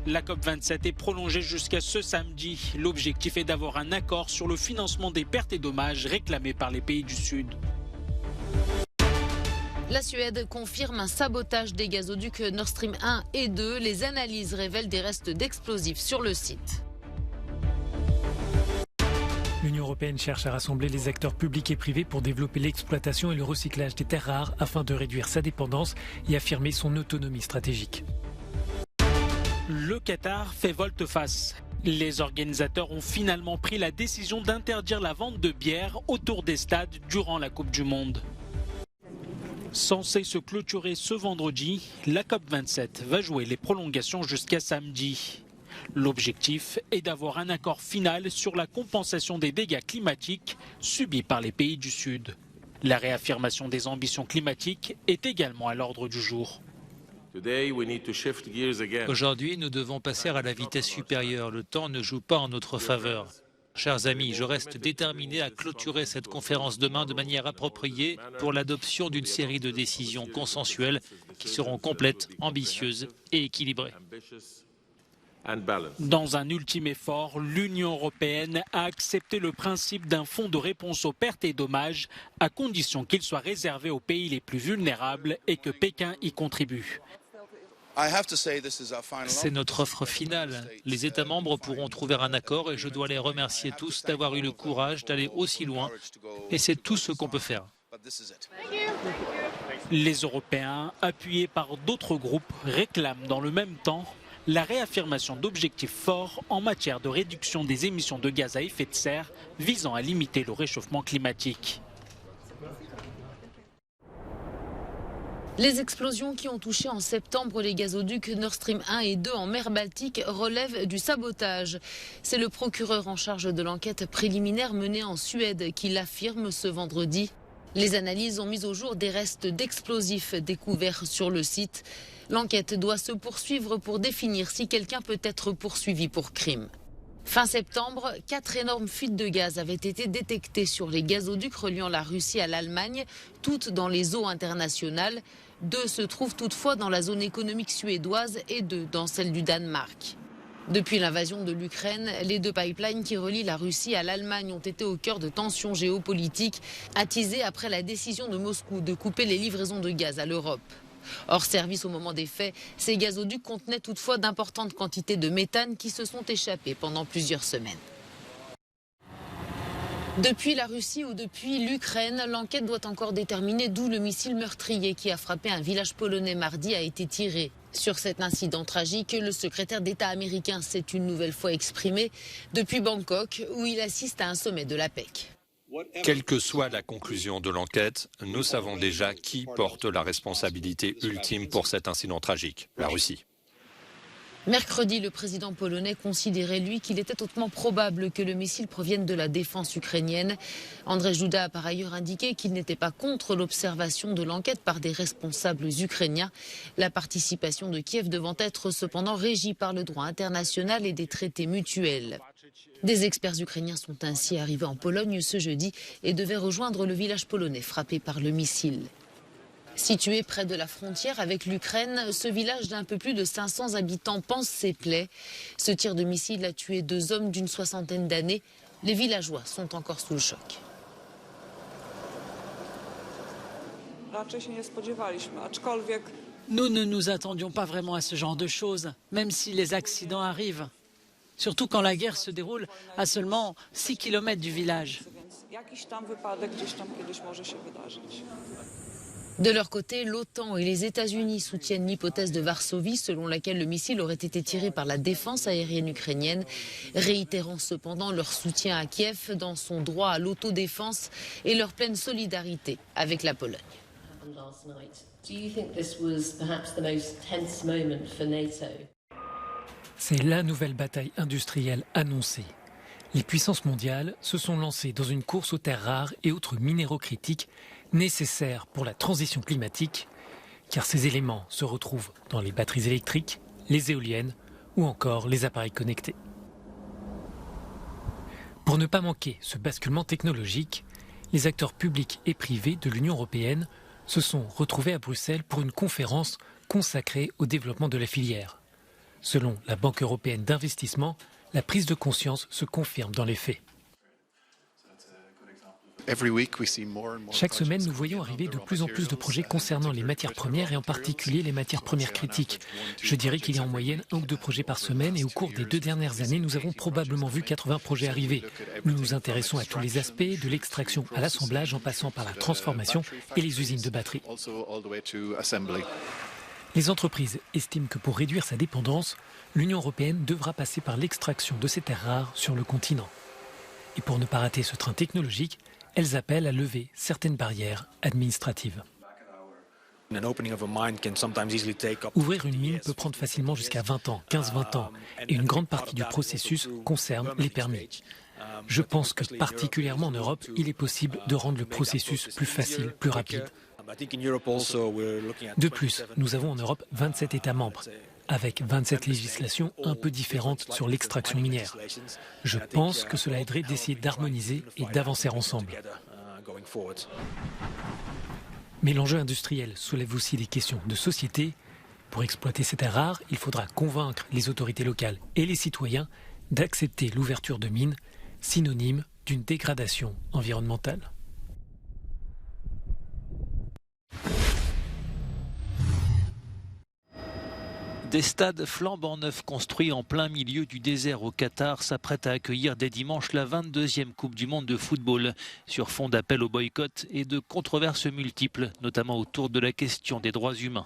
La COP27 est prolongée jusqu'à ce samedi. L'objectif est d'avoir un accord sur le financement des pertes et dommages réclamés par les pays du Sud. La Suède confirme un sabotage des gazoducs Nord Stream 1 et 2. Les analyses révèlent des restes d'explosifs sur le site. L'Union européenne cherche à rassembler les acteurs publics et privés pour développer l'exploitation et le recyclage des terres rares afin de réduire sa dépendance et affirmer son autonomie stratégique. Le Qatar fait volte-face. Les organisateurs ont finalement pris la décision d'interdire la vente de bière autour des stades durant la Coupe du Monde. Censée se clôturer ce vendredi, la COP27 va jouer les prolongations jusqu'à samedi. L'objectif est d'avoir un accord final sur la compensation des dégâts climatiques subis par les pays du Sud. La réaffirmation des ambitions climatiques est également à l'ordre du jour. Aujourd'hui, nous devons passer à la vitesse supérieure. Le temps ne joue pas en notre faveur. Chers amis, je reste déterminé à clôturer cette conférence demain de manière appropriée pour l'adoption d'une série de décisions consensuelles qui seront complètes, ambitieuses et équilibrées. Dans un ultime effort, l'Union européenne a accepté le principe d'un fonds de réponse aux pertes et dommages à condition qu'il soit réservé aux pays les plus vulnérables et que Pékin y contribue. C'est notre offre finale. Les États membres pourront trouver un accord et je dois les remercier tous d'avoir eu le courage d'aller aussi loin. Et c'est tout ce qu'on peut faire. Les Européens, appuyés par d'autres groupes, réclament dans le même temps la réaffirmation d'objectifs forts en matière de réduction des émissions de gaz à effet de serre visant à limiter le réchauffement climatique. Les explosions qui ont touché en septembre les gazoducs Nord Stream 1 et 2 en mer Baltique relèvent du sabotage. C'est le procureur en charge de l'enquête préliminaire menée en Suède qui l'affirme ce vendredi. Les analyses ont mis au jour des restes d'explosifs découverts sur le site. L'enquête doit se poursuivre pour définir si quelqu'un peut être poursuivi pour crime. Fin septembre, 4 énormes fuites de gaz avaient été détectées sur les gazoducs reliant la Russie à l'Allemagne, toutes dans les eaux internationales. 2 se trouvent toutefois dans la zone économique suédoise et 2 dans celle du Danemark. Depuis l'invasion de l'Ukraine, les 2 pipelines qui relient la Russie à l'Allemagne ont été au cœur de tensions géopolitiques, attisées après la décision de Moscou de couper les livraisons de gaz à l'Europe. Hors service au moment des faits, ces gazoducs contenaient toutefois d'importantes quantités de méthane qui se sont échappées pendant plusieurs semaines. Depuis la Russie ou depuis l'Ukraine, l'enquête doit encore déterminer d'où le missile meurtrier qui a frappé un village polonais mardi a été tiré. Sur cet incident tragique, le secrétaire d'État américain s'est une nouvelle fois exprimé depuis Bangkok, où il assiste à un sommet de l'APEC. Quelle que soit la conclusion de l'enquête, nous savons déjà qui porte la responsabilité ultime pour cet incident tragique, la Russie. Mercredi, le président polonais considérait, lui, qu'il était hautement probable que le missile provienne de la défense ukrainienne. Andrzej Duda a par ailleurs indiqué qu'il n'était pas contre l'observation de l'enquête par des responsables ukrainiens. La participation de Kiev devant être cependant régie par le droit international et des traités mutuels. Des experts ukrainiens sont ainsi arrivés en Pologne ce jeudi et devaient rejoindre le village polonais frappé par le missile. Situé près de la frontière avec l'Ukraine, ce village d'un peu plus de 500 habitants panse ses plaies. Ce tir de missile a tué 2 hommes d'une 60aine d'années. Les villageois sont encore sous le choc. Nous ne nous attendions pas vraiment à ce genre de choses, même si les accidents arrivent. Surtout quand la guerre se déroule à seulement 6 km du village. De leur côté, l'OTAN et les États-Unis soutiennent l'hypothèse de Varsovie selon laquelle le missile aurait été tiré par la défense aérienne ukrainienne, réitérant cependant leur soutien à Kiev dans son droit à l'autodéfense et leur pleine solidarité avec la Pologne. C'est la nouvelle bataille industrielle annoncée. Les puissances mondiales se sont lancées dans une course aux terres rares et autres minéraux critiques nécessaires pour la transition climatique, car ces éléments se retrouvent dans les batteries électriques, les éoliennes ou encore les appareils connectés. Pour ne pas manquer ce basculement technologique, les acteurs publics et privés de l'Union européenne se sont retrouvés à Bruxelles pour une conférence consacrée au développement de la filière. Selon la Banque européenne d'investissement, la prise de conscience se confirme dans les faits. Chaque semaine, nous voyons arriver de plus en plus de projets concernant les matières premières et en particulier les matières premières critiques. Je dirais qu'il y a en moyenne 1 ou 2 projets par semaine et au cours des 2 dernières années, nous avons probablement vu 80 projets arriver. Nous nous intéressons à tous les aspects, de l'extraction à l'assemblage en passant par la transformation et les usines de batteries. Les entreprises estiment que pour réduire sa dépendance, l'Union européenne devra passer par l'extraction de ces terres rares sur le continent. Et pour ne pas rater ce train technologique, elles appellent à lever certaines barrières administratives. Ouvrir une mine peut prendre facilement jusqu'à 20 ans, 15-20 ans, et une grande partie du processus concerne les permis. Je pense que particulièrement en Europe, il est possible de rendre le processus plus facile, plus rapide. De plus, nous avons en Europe 27 États membres, avec 27 législations un peu différentes sur l'extraction minière. Je pense que cela aiderait d'essayer d'harmoniser et d'avancer ensemble. Mais l'enjeu industriel soulève aussi des questions de société. Pour exploiter ces terres rares, il faudra convaincre les autorités locales et les citoyens d'accepter l'ouverture de mines, synonyme d'une dégradation environnementale. Des stades flambant neufs construits en plein milieu du désert au Qatar s'apprêtent à accueillir dès dimanche la 22e Coupe du Monde de football, sur fond d'appel au boycott et de controverses multiples, notamment autour de la question des droits humains.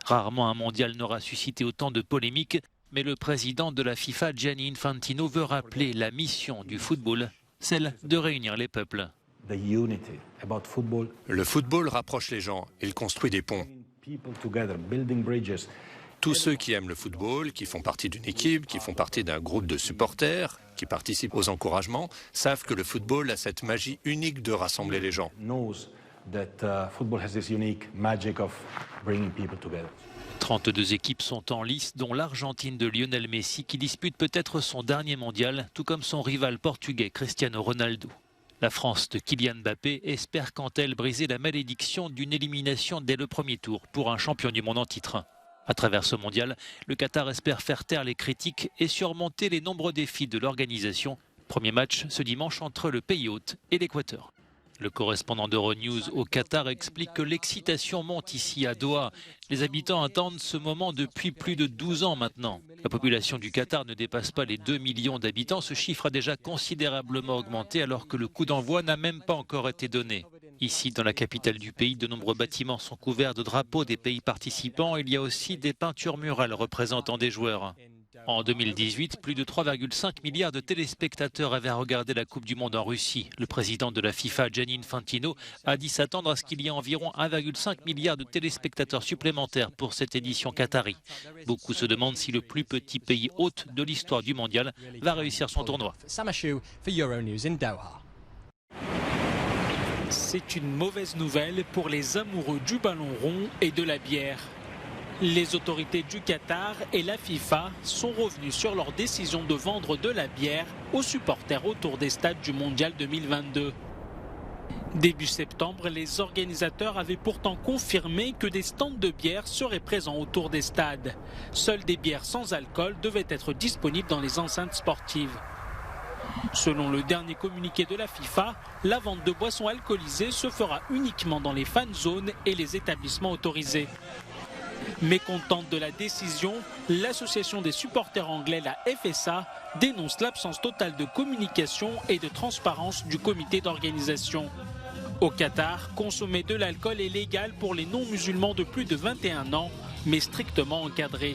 Rarement un mondial n'aura suscité autant de polémiques, mais le président de la FIFA, Gianni Infantino, veut rappeler la mission du football, celle de réunir les peuples. Le football rapproche les gens, il construit des ponts. Tous ceux qui aiment le football, qui font partie d'une équipe, qui font partie d'un groupe de supporters, qui participent aux encouragements, savent que le football a cette magie unique de rassembler les gens. 32 équipes sont en lice, dont l'Argentine de Lionel Messi, qui dispute peut-être son dernier mondial, tout comme son rival portugais Cristiano Ronaldo. La France de Kylian Mbappé espère quant à elle briser la malédiction d'une élimination dès le premier tour pour un champion du monde en titre. À travers ce mondial, le Qatar espère faire taire les critiques et surmonter les nombreux défis de l'organisation. Premier match ce dimanche entre le pays hôte et l'Équateur. Le correspondant d'Euronews au Qatar explique que l'excitation monte ici à Doha. Les habitants attendent ce moment depuis plus de 12 ans maintenant. La population du Qatar ne dépasse pas les 2 millions d'habitants. Ce chiffre a déjà considérablement augmenté alors que le coup d'envoi n'a même pas encore été donné. Ici, dans la capitale du pays, de nombreux bâtiments sont couverts de drapeaux des pays participants. Il y a aussi des peintures murales représentant des joueurs. En 2018, plus de 3,5 milliards de téléspectateurs avaient regardé la Coupe du Monde en Russie. Le président de la FIFA, Gianni Infantino, a dit s'attendre à ce qu'il y ait environ 1,5 milliard de téléspectateurs supplémentaires pour cette édition qatari. Beaucoup se demandent si le plus petit pays hôte de l'histoire du mondial va réussir son tournoi. C'est une mauvaise nouvelle pour les amoureux du ballon rond et de la bière. Les autorités du Qatar et la FIFA sont revenus sur leur décision de vendre de la bière aux supporters autour des stades du Mondial 2022. Début septembre, les organisateurs avaient pourtant confirmé que des stands de bière seraient présents autour des stades. Seules des bières sans alcool devaient être disponibles dans les enceintes sportives. Selon le dernier communiqué de la FIFA, la vente de boissons alcoolisées se fera uniquement dans les fan zones et les établissements autorisés. Mécontente de la décision, l'association des supporters anglais, la FSA, dénonce l'absence totale de communication et de transparence du comité d'organisation. Au Qatar, consommer de l'alcool est légal pour les non-musulmans de plus de 21 ans, mais strictement encadré.